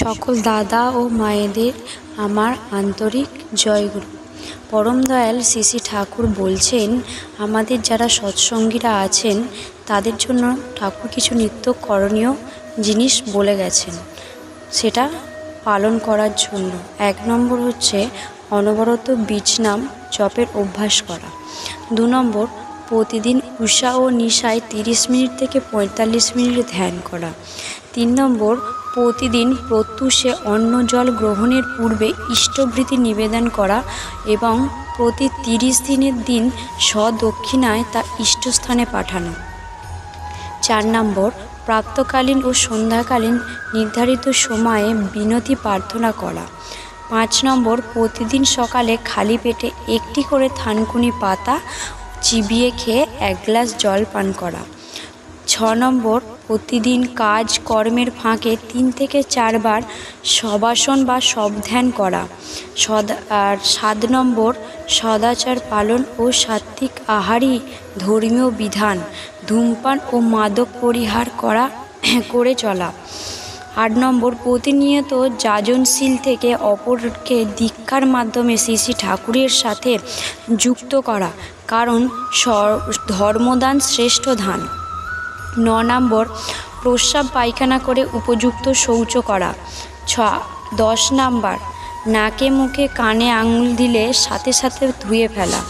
সকল দাদা ও মায়েদের আমার আন্তরিক জয়গুরু। পরম দয়াল শ্রী শ্রী ঠাকুর বলছেন, আমাদের যারা সৎসঙ্গীরা আছেন তাদের জন্য ঠাকুর কিছু নিত্য করণীয় জিনিস বলে গেছেন, সেটা পালন করার জন্য। 1 নম্বর হচ্ছে অনবরত বীজনাম জপের অভ্যাস করা। 2 নম্বর প্রতিদিন উষা ও নিশায় 30 মিনিট থেকে 45 মিনিট ধ্যান করা। 3 নম্বর প্রতিদিন প্রত্যুষে অন্ন জল গ্রহণের পূর্বে ইষ্টভৃতি নিবেদন করা এবং প্রতি 30 দিনের দিন সদক্ষিণায় তা ইষ্টস্থানে পাঠানো। 4 নম্বর প্রাতঃকালীন ও সন্ধ্যাকালীন নির্ধারিত সময়ে বিনতি প্রার্থনা করা। 5 নম্বর প্রতিদিন সকালে খালি পেটে একটি করে থানকুনি পাতা চিবিয়ে খেয়ে 1 গ্লাস জল পান করা। 6 নম্বর প্রতিদিন কাজ কর্মের ফাঁকে 3 থেকে 4 বার শবাসন বা শবধ্যান করা। আর 7 নম্বর সদাচার পালন ও সাত্ত্বিক আহারই ধর্মীয় বিধান, ধূমপান ও মাদক পরিহার করে চলা। 8 নম্বর প্রতিনিয়ত যাজনশীল থেকে অপরকে দীক্ষার মাধ্যমে শ্রী শ্রী ঠাকুরের সাথে যুক্ত করা, কারণ ধর্মদান শ্রেষ্ঠ দান। 9 নম্বর প্রস্রাব পায়খানা করে উপযুক্ত শৌচ করা। 10 নম্বর নাকে মুখে কানে আঙুল দিলে সাথে সাথে ধুয়ে ফেলা।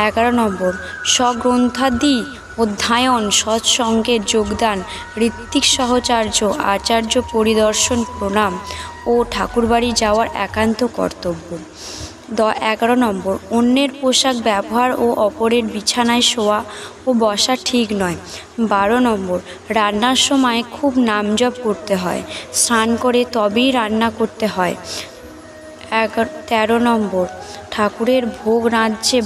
11 নম্বর স্বগ্রন্থাদি অধ্যয়ন, সৎসঙ্গের যোগদান, ঋত্বিক সহচার্য, আচার্য পরিদর্শন, প্রণাম ও ঠাকুরবাড়ি যাওয়ার একান্ত কর্তব্য। 11 নম্বর অন্যের পোশাক ব্যবহার ও অপরের বিছানায় শোয়া ও বসা ঠিক নয়। 12 নম্বর রান্নার সময় খুব নামজপ করতে হয়, স্নান করে তবেই রান্না করতে হয়। 13 নম্বর ঠাকুরের ভোগ রাঁধছে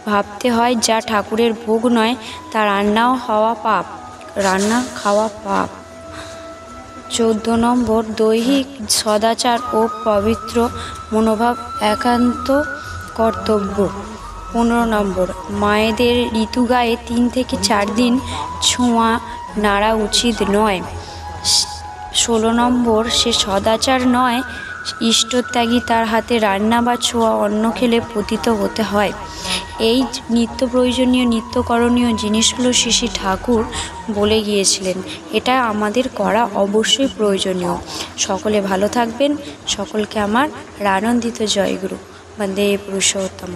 ভাবতে হয়, যা ঠাকুরের ভোগ নয় তা রান্না খাওয়া পাপ। 14 নম্বর দৈহিক সদাচার ও পবিত্র মনোভাব একান্ত কর্তব্য। 15 নম্বর মায়েদের ঋতুগায়ে 3 থেকে 4 দিন ছোঁয়া নাড়া উচিত নয়। 16 নম্বর সে সদাচার নয়, ইষ্টত্যাগী, তার হাতে রান্না বা ছোঁয়া অন্ন খেলে পতিত হতে হয়। এই নিত্য প্রয়োজনীয় নিত্যকরণীয় জিনিসগুলো শ্রী শ্রী ঠাকুর বলে গিয়েছিলেন, এটা আমাদের করা অবশ্যই প্রয়োজনীয়। সকলে ভালো থাকবেন। সকলকে আমার আনন্দিত জয়গুরু। বন্দে পুরুষোত্তম।